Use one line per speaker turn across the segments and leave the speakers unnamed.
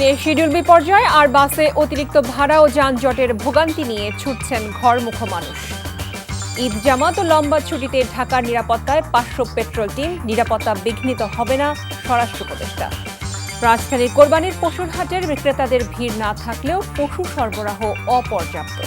ট্রেনে শিডিউল বিপর্যয় আর বাসে অতিরিক্ত ভাড়া ও যানজটের ভোগান্তি নিয়ে ছুটছেন ঘরমুখো মানুষ। ঈদ জামাত ও লম্বা ছুটিতে ঢাকার নিরাপত্তায় 500 পেট্রোল টিম, নিরাপত্তা বিঘ্নিত হবে না স্বরাষ্ট্র উপদেষ্টা। রাজধানীর কোরবানির পশুর হাটের বিক্রেতাদের ভিড় না থাকলেও পশু সরবরাহ অপর্যাপ্ত।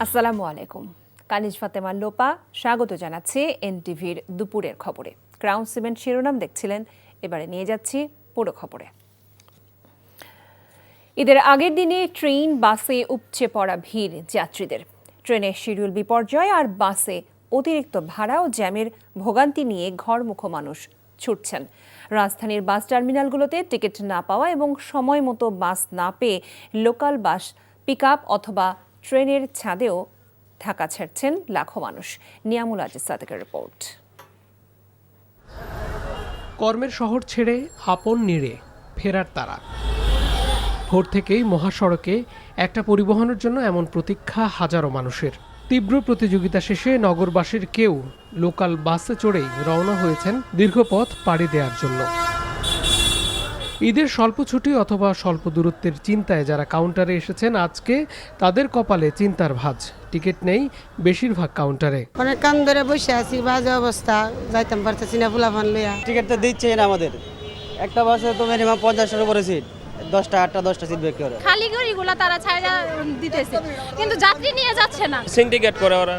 আসসালামু আলাইকুম, কানিজ ফাতেমা লোপা স্বাগত জানাচ্ছি এনটিভির দুপুরের খবরে। ক্রাউন সিমেন্ট শিরোনাম দেখছিলেন, এবারে নিয়ে যাচ্ছি পুরো খবরে। ঈদের আগের দিনে ট্রেন বাসে উপচে পড়া ভিড় যাত্রীদের। ট্রেনের শিডিউল বিপর্যয় আর বাসে অতিরিক্ত ভাড়া ও জ্যামের ভোগান্তি নিয়ে ঘরমুখো মানুষ ছুটছেন। রাজধানীর বাস টার্মিনালগুলোতে টিকিট না পাওয়া এবং সময় মতো বাস না পেয়ে লোকাল বাস, পিকআপ অথবা ট্রেনের ছাদেও ঢাকা ছাড়ছেন লাখো মানুষ। নিয়ামুল আজিজ সাদেকের রিপোর্ট।
কর্মের শহর ছেড়ে আপন নিড়ে ফেরার তারা। ভোর থেকেই মহাসড়কে একটা পরিবহনের জন্য এমন প্রতীক্ষা হাজারো মানুষের। তীব্র প্রতিযোগিতা শেষে নগরবাসীর কেউ লোকাল বাসে চড়েই রওনা হয়েছেন দীর্ঘ পথ পাড়ি দেওয়ার জন্য। ঈদের স্বল্প ছুটি অথবা স্বল্প দূরত্বের চিন্তায় যারা কাউন্টারে এসেছেন, আজকে তাদের কপালে চিন্তার ভাঁজ। টিকিট নেই বেশিরভাগ কাউন্টারে।
অনেক কান ধরে বসে আছি, বাজে অবস্থা, যাইতাম পারতেছি না ফুলাফান লইয়া।
টিকিটটা দিচ্ছে না আমাদের। একটা বাসে তো মিনিমাম 50টার উপরে সিট, 10টা 8টা 10টা সিট বের করে।
খালি গাড়িগুলো তারা ছাড়া দিতেছে, কিন্তু যাত্রী নিয়ে যাচ্ছে না।
সিন্ডিকেট করে ওরা,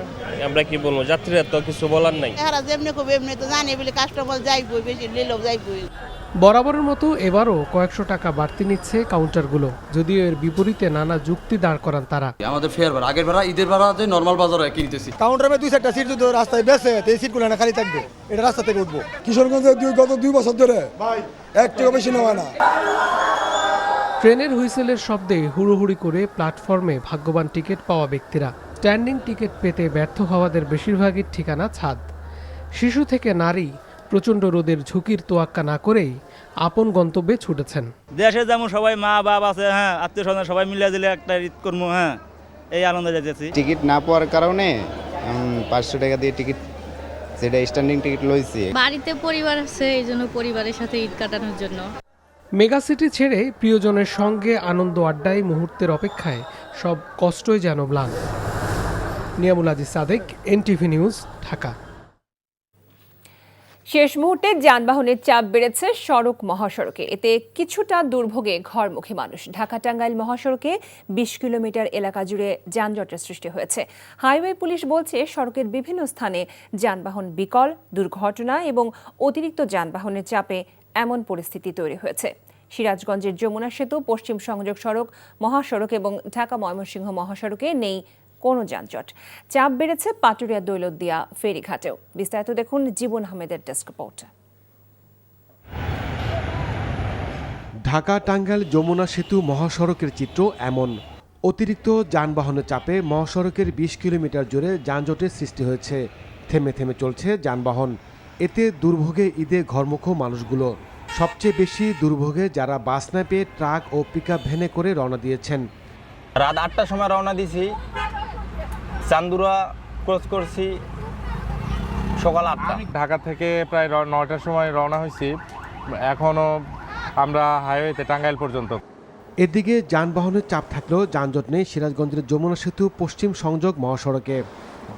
আমরা কি বলবো, যাত্রীরা তো কিছু বলার নাই।
এরা যেমনি কবে এমনি তো জানে বলে কাস্টমার যাইবই, বেশি নিলেও যাইবই।
বরাবরের মতো এবারও কয়েকশো টাকা বাড়তি নিচ্ছে কাউন্টারগুলো, যদিও এর বিপরীতে নানা যুক্তি দাঁড় করান তারা।
আমাদের ফেয়ার ভাড়া, আগের ভাড়া ঈদের ভাড়া যে নর্মাল বাজারে কিনতেছি।
কাউন্টারে 2-4টা সিট যদি রাস্তায় বেসে, এই সিটগুলো না খালি থাকবে, এটা রাস্তা থেকে উঠবো। কিশোরগঞ্জে গত 2 বছর ধরে ভাই 1 টাকা বেশি নেওয়া না।
ট্রেনের হুইসেলের শব্দে হুড়োহুড়ি করে প্ল্যাটফর্মে ভাগ্যবান টিকিট পাওয়া ব্যক্তিরা। স্ট্যান্ডিং টিকিট পেতে ব্যর্থ হওয়াদের বেশিরভাগই ঠিকানা ছাদ। শিশু থেকে নারী প্রচণ্ড রোদের ঝুঁকির তোয়াক্কা না করেই আপন গন্তব্যে ছুটেছেন।
দেশে যেমন সবাই মা বাবা আছে, হ্যাঁ, আত্মীয় স্বজন সবাই মিলে দিলে একটা ঈদ করবো, হ্যাঁ, এই আনন্দে যাইতেছি।
টিকিট না পাওয়ার কারণে 500 টাকা দিয়ে টিকিট, সেটা স্ট্যান্ডিং টিকিট লইছি।
বাড়িতে পরিবার আছে, এই জন্য পরিবারের সাথে ঈদ কাটানোর জন্য।
মেগাসিটি ছেড়ে প্রিয়জনের সঙ্গে আনন্দ আড্ডায় মুহূর্তের অপেক্ষায় সব কষ্টই যেন ম্লান। Niamul Aziz Sadek, NTV news, Dhaka.
শেষ মুহূর্তে যানবাহনের চাপ বেড়েছে সড়ক মহাসড়কে, এতে কিছুটা দুর্ভোগে ঘরমুখী মানুষ। ঢাকা টাঙ্গাইল মহাসড়কে 20 কিলোমিটার এলাকা জুড়ে যানজটের সৃষ্টি হয়েছে। হাইওয়ে পুলিশ বলছে, সড়কের বিভিন্ন স্থানে যানবাহন বিকল, দুর্ঘটনা এবং অতিরিক্ত যানবাহনের চাপে এমন পরিস্থিতি তৈরি হয়েছে। সিরাজগঞ্জের যমুনা সেতু, পশ্চিম সংযোগ সড়ক, মহাসড়ক এবং ঢাকা ময়মনসিংহ মহাসড়কে নেই কোনো যানজট। চাপ বেড়েছে পাটুরিয়া দৌলতদিয়া ফেরিঘাটেও। বিস্তারিত দেখুন জীবন আহমেদের ডেস্ক রিপোর্ট।
ঢাকা টাঙ্গাইল যমুনা সেতু মহাসড়কের চিত্র এমন। অতিরিক্ত যানবাহনের চাপে মহাসড়কের 20 কিলোমিটার জুড়ে যানজটের সৃষ্টি হয়েছে। থেমে থেমে চলছে যানবাহন, এতে দুর্ভোগে ঈদে ঘরমুখো মানুষগুলো। সবচেয়ে বেশি দুর্ভোগে যারা বাস না পেয়ে ট্রাক ও পিকআপ ভ্যানে করে রওনা দিয়েছেন।
রাত 8টার সময় রওনা দিছি, চান্দুরা ক্রস করছি সকাল 8টা।
ঢাকা থেকে প্রায় 9টার সময় রওনা হয়েছি, এখনও আমরা হাইওয়েতে টাঙ্গাইল পর্যন্ত।
এদিকে যানবাহনের চাপ থাকলেও যানজট নেই সিরাজগঞ্জের যমুনা সেতু পশ্চিম সংযোগ মহাসড়কে।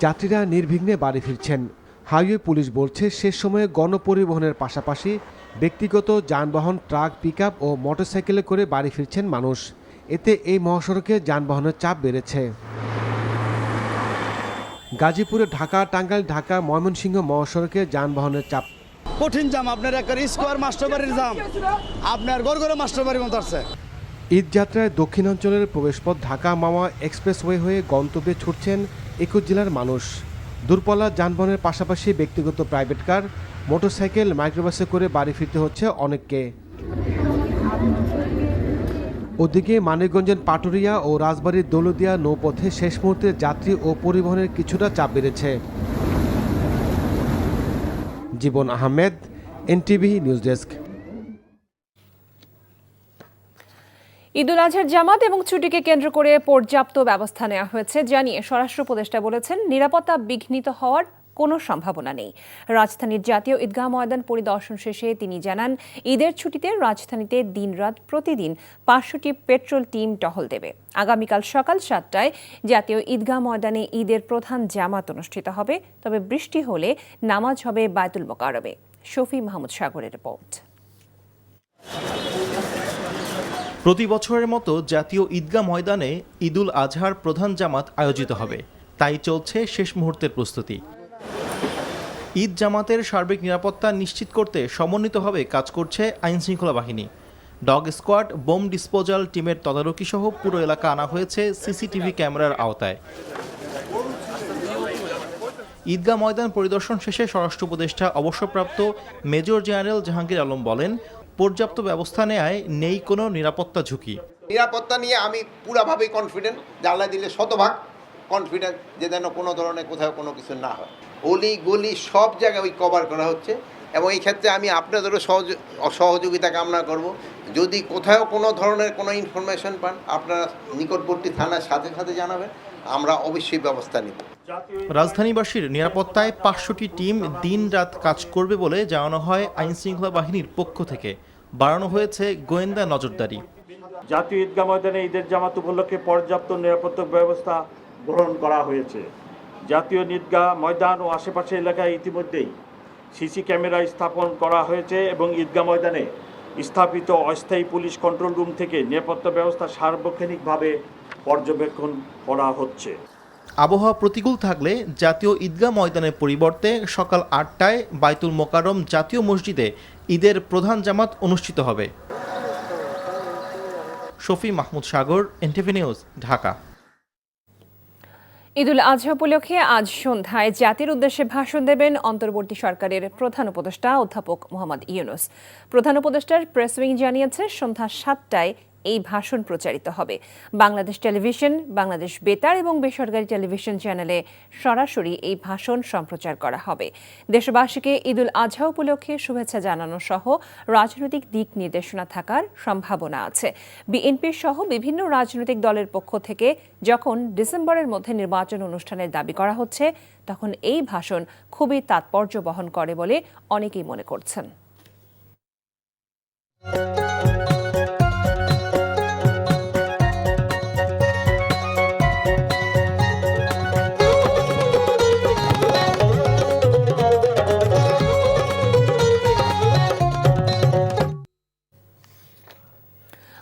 যাত্রীরা নির্বিঘ্নে বাড়ি ফিরছেন। হাইওয়ে পুলিশ বলছে, শেষ সময়ে গণপরিবহনের পাশাপাশি ব্যক্তিগত যানবাহন, ট্রাক, পিকআপ ও মোটরসাইকেলে করে বাড়ি ফিরছেন মানুষ। এতে এই মহাসড়কে যানবাহনের চাপ বেড়েছে। গাজীপুরে ঢাকা টাঙ্গাইল ঢাকা ময়মনসিংহ মহাসড়কে যানবাহনের চাপ
কঠিন জাম, আপনার একটা স্কোয়ার মাস্টারবাড়ির জাম, আপনার গড়গড়ে মাস্টারবাড়ির মতো আছে।
ঈদযাত্রায় দক্ষিণাঞ্চলের প্রবেশপথ ঢাকা মাওয়া এক্সপ্রেসওয়ে হয়ে গন্তব্যে ছুটছেন 21 জেলার মানুষ। দূরপাল্লার যানবাহনের পাশাপাশি ব্যক্তিগত প্রাইভেট কার, মোটরসাইকেল, মাইক্রোবাসে করে বাড়ি ফিরতে হচ্ছে অনেককে। ওদিকে মানিকগঞ্জের পাটুরিয়া ও রাজবাড়ীর দৌলতদিয়া নৌপথে শেষ মুহূর্তে যাত্রী ও পরিবহনের কিছুটা চাপ বেড়েছে। জীবন আহমেদ, এনটিভি নিউজ ডেস্ক।
ঈদুল আজহার জামাত এবং ছুটিকে কেন্দ্র করে পর্যাপ্ত ব্যবস্থা নেওয়া হয়েছে জানিয়ে স্বরাষ্ট্র উপদেষ্টা বলেছেন, নিরাপত্তা বিঘ্নিত হওয়ার কোনো সম্ভাবনা নেই। রাজধানীর জাতীয় ঈদগাহ ময়দান পরিদর্শন শেষে তিনি জানান, ঈদের ছুটিতে রাজধানীতে দিনরাত প্রতিদিন 500টি পেট্রোল টিম টহল দেবে। আগামীকাল সকাল 7টায় জাতীয় ঈদগাহ ময়দানে ঈদের প্রধান জামাত অনুষ্ঠিত হবে, তবে বৃষ্টি হলে নামাজ হবে বায়তুল মোকাররমে। শফি মাহমুদ সাগরের রিপোর্ট।
প্রতি বছরের মতো জাতীয় ঈদগাহ ময়দানে ঈদুল আজহার প্রধান জামাত আয়োজিত হবে, তাই চলছে শেষ মুহূর্তের প্রস্তুতি। ঈদ জামাতের সার্বিক নিরাপত্তা নিশ্চিত করতে সমন্বিতভাবে কাজ করছে আইনশৃঙ্খলা বাহিনী। ডগ স্কোয়াড, বোম ডিসপোজাল টিমের তদারকি সহ পুরো এলাকা আনা হয়েছে সিসিটিভি ক্যামেরার আওতায়। ঈদগাহ ময়দান পরিদর্শন শেষে স্বরাষ্ট্র উপদেষ্টা অবসরপ্রাপ্ত মেজর জেনারেল জাহাঙ্গীর আলম বলেন, পর্যাপ্ত ব্যবস্থা নেয়ায় নেই কোনো নিরাপত্তা ঝুঁকি।
নিরাপত্তা নিয়ে আমি পুরাভাবেই কনফিডেন্ট, জানলা দিলে শতভাগ কনফিডেন্ট যে যেন কোনো ধরনের কোথাও কোনো কিছু না হয়। অলি গলি সব জায়গায় কভার করা হচ্ছে এবং এই ক্ষেত্রে আমি আপনাদেরও সহযোগিতা কামনা করব। যদি কোথাও কোনো ধরনের কোনো ইনফরমেশন পান, আপনারা নিকটবর্তী থানার সাথে সাথে জানাবেন, আমরা অবশ্যই ব্যবস্থা নিব।
রাজধানীবাসীর নিরাপত্তায় 500টি টিম দিন রাত কাজ করবে বলে জানানো হয় আইনশৃঙ্খলা বাহিনীর পক্ষ থেকে। বাড়ানো হয়েছে গোয়েন্দা নজরদারি।
জাতীয় ঈদগাহ ময়দানে ঈদের জামাত উপলক্ষে পর্যাপ্ত নিরাপত্তা ব্যবস্থা গ্রহণ করা হয়েছে। জাতীয় ঈদগাহ ময়দান ও আশেপাশের এলাকায় ইতিমধ্যেই সিসি ক্যামেরা স্থাপন করা হয়েছে এবং ঈদগাহ ময়দানে স্থাপিত অস্থায়ী পুলিশ কন্ট্রোল রুম থেকে নিরাপত্তা ব্যবস্থা সার্বক্ষণিকভাবে পর্যবেক্ষণ করা হচ্ছে।
আবহাওয়া প্রতিকূল থাকলে জাতীয় ঈদগাহ ময়দানের পরিবর্তে সকাল 8টায় বায়তুল মোকাররম জাতীয় মসজিদে ঈদের প্রধান জামাত অনুষ্ঠিত হবে। শফি মাহমুদ সাগর, এনটিভি নিউজ, ঢাকা।
ঈদুল আজহা উপলক্ষে আজ সন্ধ্যায় জাতির উদ্দেশ্যে ভাষণ দেবেন অন্তর্বর্তী সরকারের প্রধান উপদেষ্টা অধ্যাপক মোহাম্মদ ইউনূস। প্রধান উপদেষ্টার প্রেস উইং জানিয়েছে, সন্ধ্যা 7টায় এই ভাষণ প্রচারিত হবে। বাংলাদেশ টেলিভিশন, বাংলাদেশ বেতার এবং বেসরকারি টেলিভিশন চ্যানেলে সরাসরি এই ভাষণ সম্প্রচার করা হবে। দেশবাসীকে ঈদুল আজহা উপলক্ষে শুভেচ্ছা জানানো সহ রাজনৈতিক দিক নির্দেশনা থাকার সম্ভাবনা আছে। বিএনপি সহ বিভিন্ন রাজনৈতিক দলের পক্ষ থেকে যখন ডিসেম্বরের মধ্যে নির্বাচন অনুষ্ঠানের দাবি করা হচ্ছে, তখন এই ভাষণ খুবই তাৎপর্য বহন করে বলে অনেকেই মনে করছেন।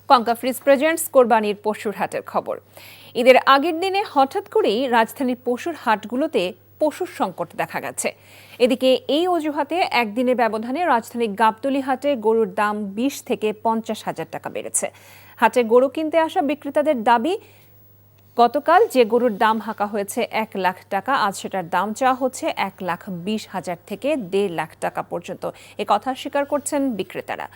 কঙ্কা ফ্রিজ প্রেজেন্টস কোরবানির পশুর হাটের খবর। ঈদের আগের দিনে হঠাৎ করেই রাজধানীর পশুর হাটগুলোতে পশুর সংকট দেখা গেছে। এদিকে এই অজুহাতে একদিনের ব্যবধানে রাজধানীর গাবতলী হাটে গরুর দাম 20 থেকে 50 হাজার টাকা বেড়েছে। হাটে গরু কিনতে আসা বিক্রেতাদের দাবি, গতকাল যে গরুর দাম হাঁকা হয়েছে 1 লাখ টাকা, আজ সেটার দাম চাওয়া হচ্ছে 1,20,000 থেকে 1.5 লাখ টাকা পর্যন্ত। এ কথা স্বীকার করছেন বিক্রেতারা।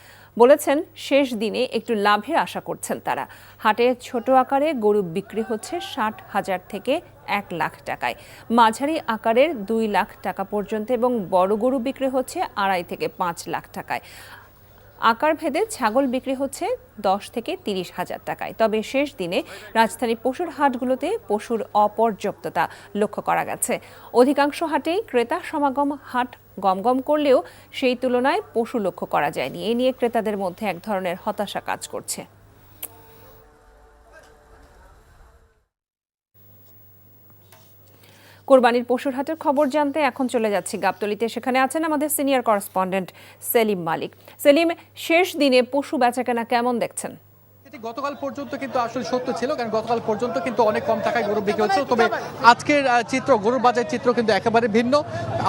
বলেছেন, শেষ দিনে একটু লাভের আশা করছেন তারা। হাটে ছোট আকারে গরু বিক্রি হচ্ছে 60,000 থেকে 1 লাখ টাকায়, মাঝারি আকারের 2 লাখ টাকা পর্যন্ত এবং বড় গরু বিক্রি হচ্ছে 2.5 থেকে 5 লাখ টাকায়। আকার ভেদে ছাগল বিক্রি হচ্ছে 10 থেকে 30 হাজার টাকায়। তবে শেষ দিনে রাজধানীর পশুর হাটগুলোতে পশুর অপর্যাপ্ততা লক্ষ্য করা গেছে। অধিকাংশ হাটেই ক্রেতা সমাগম হাট গমগম করলেও সেই তুলনায় পশু লক্ষ্য করা যায়নি। এ নিয়ে ক্রেতাদের মধ্যে এক ধরনের হতাশা কাজ করছে। কোরবানির পশুর হাটের খবর জানতে এখন চলে যাচ্ছি গাবতলীতে। সেখানে আছেন আমাদের সিনিয়র করেসপন্ডেন্ট সেলিম মালিক। সেলিম, শেষ দিনে পশু বেচাকেনা কেমন দেখছেন?
গতকাল পর্যন্ত কিন্তু আসলে সত্য ছিল, কারণ গতকাল পর্যন্ত কিন্তু অনেক কম টাকায় গরু বিক্রি হচ্ছে। তবে আজকের চিত্র, গরুর বাজারের চিত্র কিন্তু একেবারে ভিন্ন।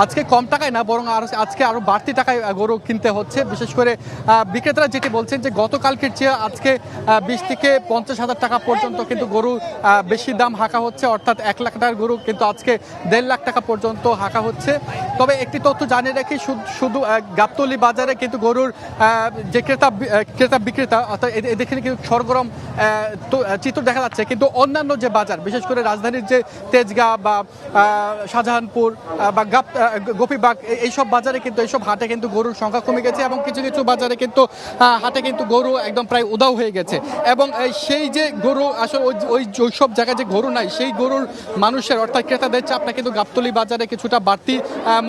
আজকে কম টাকায় না, বরং আজকে আরো বাড়তি টাকায় গরু কিনতে হচ্ছে। বিশেষ করে বিক্রেতারা যেটি বলছেন যে গতকালকের চেয়ে আজকে 20 থেকে 50 হাজার টাকা পর্যন্ত কিন্তু গরু বেশি দাম হাঁকা হচ্ছে, অর্থাৎ 1 লাখ টাকার গরু কিন্তু আজকে 1.5 লাখ টাকা পর্যন্ত হাঁকা হচ্ছে। তবে একটি তথ্য জানিয়ে রাখি, শুধু গাবতলী বাজারে কিন্তু গরুর যে ক্রেতা বিক্রেতা, অর্থাৎ এখানে কিন্তু সরগরম চিত্র দেখা যাচ্ছে, কিন্তু অন্যান্য যে বাজার, বিশেষ করে রাজধানীর যে তেজগাঁ বা শাহজাহানপুর বা গোপীবাগ, এইসব বাজারে কিন্তু এইসব হাটে কিন্তু গরুর সংখ্যা কমে গেছে এবং কিছু কিছু বাজারে কিন্তু হাটে কিন্তু গরু একদম প্রায় উধাও হয়ে গেছে। এবং সেই যে গরু আসলে ওই সব জায়গায় যে গরু নাই, সেই গরুর মানুষের অর্থাৎ ক্রেতাদের চাপটা কিন্তু গাবতলী বাজারে কিছুটা বাড়তি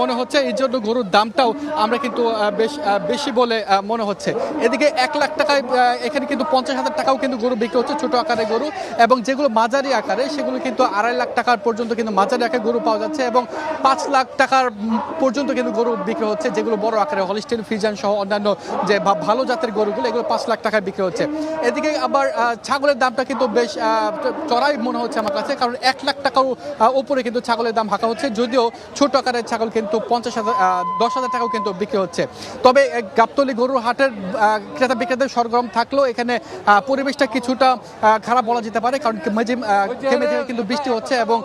মনে হচ্ছে। এই জন্য গরুর দামটাও আমরা কিন্তু বেশ বেশি বলে মনে হচ্ছে। এদিকে 1 লাখ টাকায় এখানে কিন্তু 50,000 টাকাও কিন্তু গরু বিক্রি হচ্ছে, ছোট আকারে গরু, এবং যেগুলো মাঝারি আকারে সেগুলো কিন্তু 2.5 লাখ টাকার পর্যন্ত কিন্তু মাঝারি আকারে গরু পাওয়া যাচ্ছে এবং 5 লাখ টাকার পর্যন্ত কিন্তু গরু বিক্রি হচ্ছে। যেগুলো বড় আকারে হলিস্টিন ফ্রিজিয়ান সহ অন্যান্য যে ভালো জাতের গরুগুলো, এগুলো 5 লাখ টাকায় বিক্রি হচ্ছে। এদিকে আবার ছাগলের দামটা কিন্তু বেশ চড়াই মনে হচ্ছে আমার কাছে, কারণ 1 লাখ টাকার উপরে কিন্তু ছাগলের দাম হাঁকা হচ্ছে, যদিও ছোট আকারের ছাগল কিন্তু 10,000 টাকাও কিন্তু বিক্রি হচ্ছে। তবে গাবতলী গরুর হাটের ক্রেতা বিক্রেতাদের সরগরম থাকলেও এখানে পরিবেশটা কিছুটা খারাপ বলা যেতে পারে, কারণ থেমে কিন্তু বৃষ্টি হচ্ছে এবং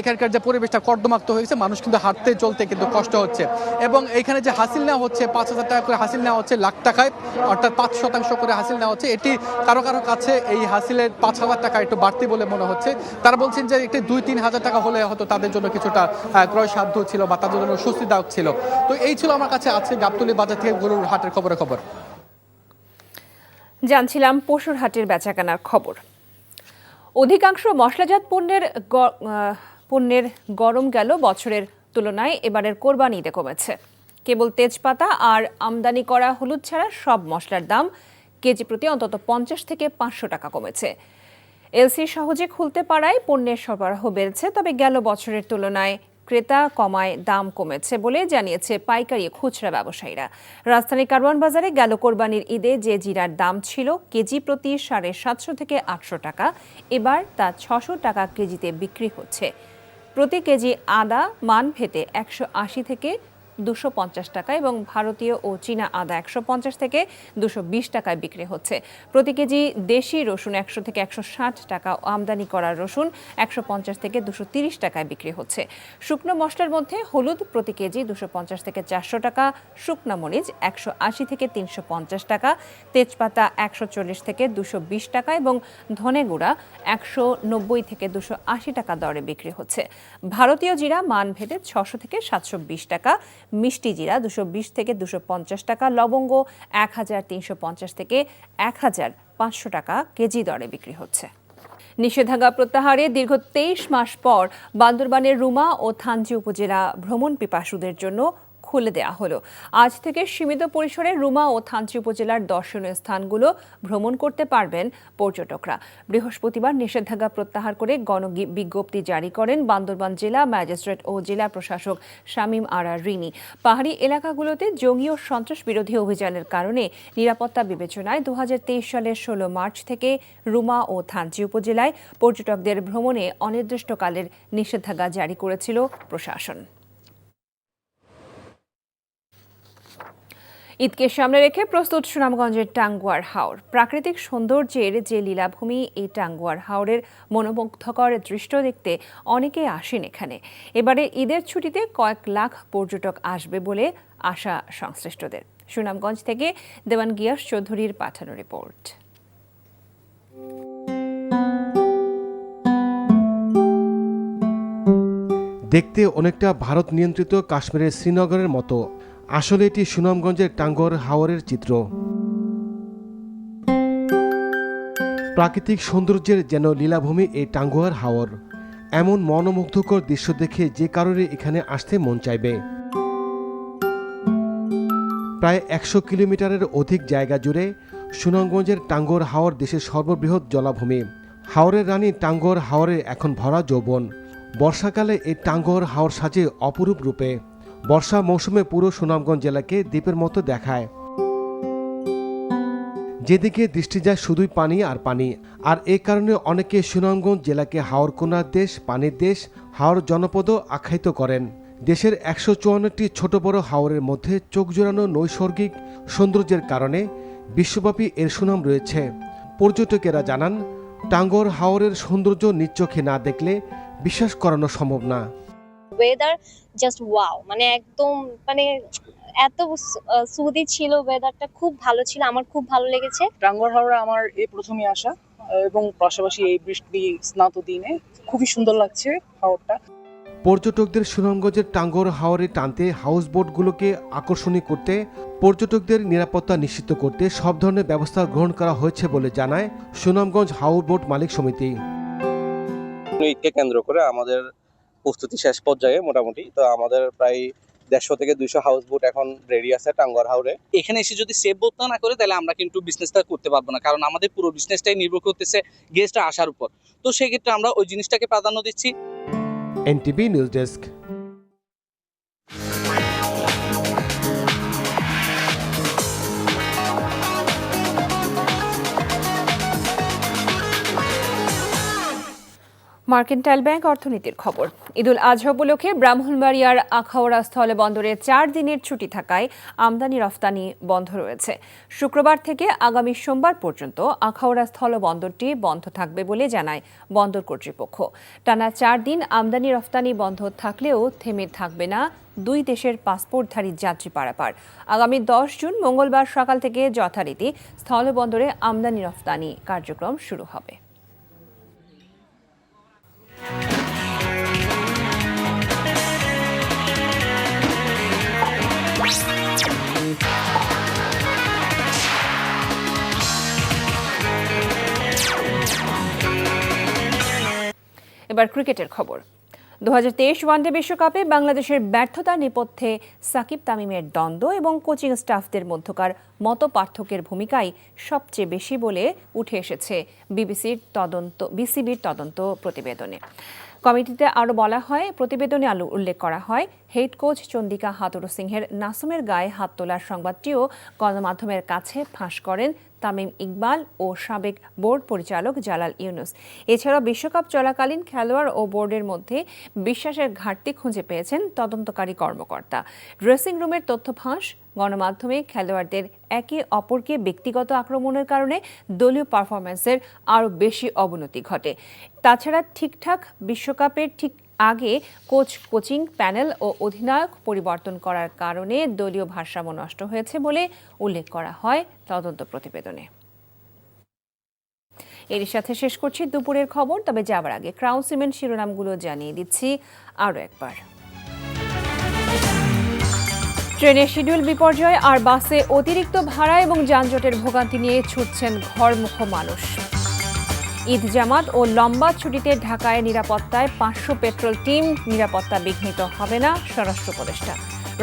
এখানকার যে পরিবেশটা কর্দমাক্ত হয়েছে, মানুষ কিন্তু হাঁটতে চলতে কিন্তু কষ্ট হচ্ছে। এবং এখানে যে হাসিল নেওয়া হচ্ছে, 5,000 টাকা করে হাসিল নেওয়া হচ্ছে লাখ টাকায়, অর্থাৎ 5% করে হাসিল নেওয়া হচ্ছে। এটি কারো কারো কাছে এই হাসিলের 5,000 টাকা একটু বাড়তি বলে মনে হচ্ছে। তারা বলছেন যে একটি 2-3 হাজার টাকা হলে হয়তো তাদের জন্য কিছুটা ক্রয় সাধ্য ছিল বা তাদের জন্য স্বস্তিদায়ক ছিল। তো এই ছিল আমার কাছে আজকে গাবতলী বাজার থেকে গরুর হাটের খবর।
জানছিলাম পশুর হাটের বেচাকেনার খবর। অধিকাংশ মশলাজাত পণ্যের গরম গেল বছরের তুলনায় এবারের কোরবানি ঈদে কমেছে। কেবল তেজপাতা আর আমদানি করা হলুদ ছাড়া সব মশলার দাম কেজি প্রতি অন্তত 50 থেকে 500 টাকা কমেছে। এলসি সহজে খুলতে পারায় পণ্যের সরবরাহ বেড়েছে, তবে গেল বছরের তুলনায় ক্রেতা কমায় দাম কমেছে বলে জানিয়েছে পাইকারি খুচরা ব্যবসায়ীরা। রাজধানীর কারওয়ান বাজারে গেল কোরবানির ঈদে যে জিরার দাম ছিল কেজি প্রতি 750 থেকে 800 টাকা, এবার তা 600 টাকা কেজিতে বিক্রি হচ্ছে। প্রতি কেজি আদা মানভেদে 180 থেকে 250 টাকা এবং ভারতীয় ও চীনা আদা 150 থেকে 220 টাকায় বিক্রি হচ্ছে। প্রতি কেজি দেশি রসুন 100 থেকে 160 টাকা, আমদানি করা রসুন 150 থেকে 230 টাকায় বিক্রি হচ্ছে। শুকনো মশলার মধ্যে হলুদ প্রতি কেজি 250 থেকে 400 টাকা, শুকনা মরিচ 180 থেকে 350 টাকা, তেজপাতা 140 থেকে 220 টাকা এবং ধনে গুঁড়া 190 থেকে 280 টাকা দরে বিক্রি হচ্ছে। ভারতীয় জিরা মানভেদে 600 থেকে 720 টাকা, মিষ্টি জিরা 220 থেকে 250 টাকা, লবঙ্গ 1350 থেকে 1500 টাকা কেজি দরে বিক্রি হচ্ছে। নিষেধাজ্ঞা প্রত্যাহারে দীর্ঘ 23 মাস পর বান্দরবানের রুমা ও থানচি উপজেলা ভ্রমণ পিপাসুদের জন্য খুলে দেওয়া হলো। আজ থেকে সীমিত পরিসরে রুমা ও থানচি উপজেলার দর্শনীয় স্থানগুলো ভ্রমণ করতে পারবেন পর্যটকরা। বৃহস্পতিবার নিষেধাজ্ঞা প্রত্যাহার করে গণবিজ্ঞপ্তি জারি করেন বান্দরবান জেলা ম্যাজিস্ট্রেট ও জেলা প্রশাসক শামীম আরা রিনি। পাহাড়ি এলাকাগুলোতে জঙ্গি ও সন্ত্রাস বিরোধী অভিযানের কারণে নিরাপত্তা বিবেচনায় 2023 সালের 16 মার্চ থেকে রুমা ও থানচি উপজেলায় পর্যটকদের ভ্রমণে অনির্দিষ্টকালের নিষেধাজ্ঞা জারি করেছিল প্রশাসন। ঈদকে সামনে রেখে প্রস্তুত সুনামগঞ্জের টাঙ্গুয়ার হাওর। প্রাকৃতিক সৌন্দর্যের যে লীলাভূমি, এই টাঙ্গুয়ার হাওরের মনোমুগ্ধকর দৃশ্য দেখতে অনেকেই আসেন এখানে। এবারে ঈদের ছুটিতে কয়েক লাখ পর্যটক আসবে বলে আশা সংশ্লিষ্টদের। সুনামগঞ্জ থেকে দেওয়ান গিয়াস চৌধুরীর পাঠানো রিপোর্ট।
দেখতে অনেকটা ভারত নিয়ন্ত্রিত কাশ্মীরের শ্রীনগরের মতো, আসলে এটি সুনামগঞ্জের টাঙ্গুয়ার হাওরের চিত্র। প্রাকৃতিক সৌন্দর্যের যেন লীলাভূমি এই টাঙ্গুয়ার হাওর। এমন মনোমুগ্ধকর দৃশ্য দেখে যে কারোরই এখানে আসতে মন চাইবে। প্রায় 100 কিলোমিটারের অধিক জায়গা জুড়ে সুনামগঞ্জের টাঙ্গুয়ার হাওর দেশের সর্ববৃহৎ জলাভূমি। হাওরের রানী টাঙ্গুয়ার হাওরে এখন ভরা যৌবন। বর্ষাকালে এই টাঙ্গুয়ার হাওর সাজে অপরূপ রূপে। বর্ষা মৌসুমে পুরো সুনামগঞ্জ জেলাকে দ্বীপের মতো দেখায়। যেদিকে দৃষ্টি যায় শুধুই পানি আর পানি। আর এই কারণে অনেকে সুনামগঞ্জ জেলাকে হাওরকোনার দেশ, পানির দেশ, হাওর জনপদও আখ্যায়িত করেন। দেশের 154টি ছোট বড় হাওরের মধ্যে চোখ জোড়ানো নৈসর্গিক সৌন্দর্যের কারণে বিশ্বব্যাপী এর সুনাম রয়েছে। পর্যটকেরা জানান, টাঙ্গুয়ার হাওরের সৌন্দর্য নিজ চোখে না দেখলে বিশ্বাস করানো সম্ভব না।
ওয়েদার জাস্ট ওয়াও, মানে একদম মানে এত সুদি ছিল, ওয়েদারটা খুব ভালো ছিল, আমার খুব ভালো লেগেছে।
টাঙ্গুয়ার হাওরে আমার এই প্রথমই আসা, এবং পাশাপাশি এই বৃষ্টি স্নাত দিনে খুবই সুন্দর লাগছে হাওরটা।
পর্যটকদের সুনামগঞ্জের টাঙ্গুয়ার হাওরে টানতে হাউসবোটগুলোকে আকর্ষণীয় করতে, পর্যটকদের নিরাপত্তা নিশ্চিত করতে সব ধরনের ব্যবস্থা গ্রহণ করা হয়েছে বলে জানায় সুনামগঞ্জ হাউসবোট মালিক সমিতি।
ঈদকে কেন্দ্র করে আমাদের প্রস্তুতি শেষ পর্যায়ে মোটামুটি, তো আমাদের প্রায় 150 থেকে 200 হাউস বোট এখন রেডি আছে টাঙ্গুয়ার হাওরে।
এখানে এসে যদি সেফ বোট না করে তাহলে আমরা কিন্তু বিজনেসটা করতে পারবো না, কারণ আমাদের পুরো বিজনেসটাই নির্ভর করতেছে গেস্টরা আসার উপর। তো সেই ক্ষেত্রে আমরা ওই জিনিসটাকে প্রাধান্য দিচ্ছি।
NTV news desk.
Mercantile bank অর্থনীতির খবর। ঈদুল আজহা উপলক্ষে ব্রাহ্মণবাড়িয়ার আখাউড়া স্থল বন্দরে 4 দিনের ছুটি থাকায় আমদানি রফতানি বন্ধ রয়েছে। শুক্রবার থেকে আগামী সোমবার পর্যন্ত আখাউড়া স্থল বন্দরটি বন্ধ থাকবে বলে জানায় বন্দর কর্তৃপক্ষ। টানা 4 দিন আমদানি রফতানি বন্ধ থাকলেও থেমে থাকবে না দুই দেশের পাসপোর্টধারী যাত্রী পারাপার। আগামী 10 জুন মঙ্গলবার সকাল থেকে যথারীতি স্থলবন্দরে আমদানি রফতানি কার্যক্রম শুরু হবে। এবার ক্রিকেটের খবর। 2023 ওয়ানডে বিশ্বকাপে বাংলাদেশের ব্যর্থতার নেপথ্যে সাকিব তামিমের দ্বন্দ্ব এবং কোচিং স্টাফদের মধ্যকার মতপার্থক্যের ভূমিকাই সবচেয়ে বেশি বলে উঠে এসেছে বিসিবির তদন্ত প্রতিবেদনে। কমিটিতে আরও বলা হয়, প্রতিবেদনে উল্লেখ করা হয়, হেড কোচ চন্দিকা হাথুরু সিংহের নাসুমের গায়ে হাত তোলার সংবাদটিও গণমাধ্যমের কাছে ফাঁস করেন তামিম ইকবাল ও সাবেক বোর্ড পরিচালক জালাল ইউনুস। এছাড়াও বিশ্বকাপ চলাকালীন খেলোয়াড় ও বোর্ডের মধ্যে বিশ্বাসের ঘাটতি খুঁজে পেয়েছেন তদন্তকারী কর্মকর্তা। ড্রেসিং রুমের তথ্য ফাঁস, গণমাধ্যমে খেলোয়াড়দের একে অপরকে ব্যক্তিগত আক্রমণের কারণে দলীয় পারফরম্যান্সের আরও বেশি অবনতি ঘটে। তাছাড়া ঠিকঠাক বিশ্বকাপের ঠিক আগে কোচিং প্যানেল ও অধিনায়ক পরিবর্তন করার কারণে দলীয় ভারসাম্য নষ্ট হয়েছে বলে উল্লেখ করা হয় তদন্ত প্রতিবেদনে। এর সাথে শেষ করছি দুপুরের খবর। তবে যাবার আগে ক্রাউন সিমেন্ট শিরোনামগুলো জানিয়ে দিচ্ছি আরও একবার। ট্রেনের শিডিউল বিপর্যয় আর বাসে অতিরিক্ত ভাড়া এবং যানজটের ভোগান্তি নিয়ে ছুটছেন ঘরমুখো মানুষ। ঈদ জামাত ও লম্বা ছুটিতে ঢাকায় নিরাপত্তায় 500 পেট্রোল টিম, নিরাপত্তা বিঘ্নিত হবে না স্বরাষ্ট্র উপদেষ্টা।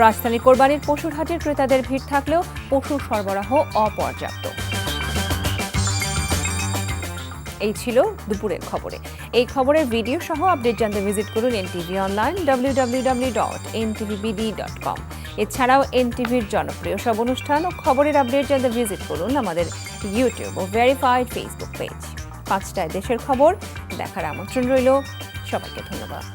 রাজধানী কোরবানির পশুর হাটের ক্রেতাদের ভিড় থাকলেও পশু সরবরাহ অপর্যাপ্ত। এই ছিল দুপুরের খবরে। এই খবরের ভিডিও সহ আপডেট জানতে ভিজিট করুন এনটিভি অনলাইন www.ntvbd.com। এছাড়াও এনটিভির জনপ্রিয় সব অনুষ্ঠান ও খবরের আপডেট জানতে ভিজিট করুন আমাদের ইউটিউব ও ভেরিফাইড ফেসবুক পেজ। 5টায় দেশের খবর দেখার আমন্ত্রণ রইল। সবাইকে ধন্যবাদ।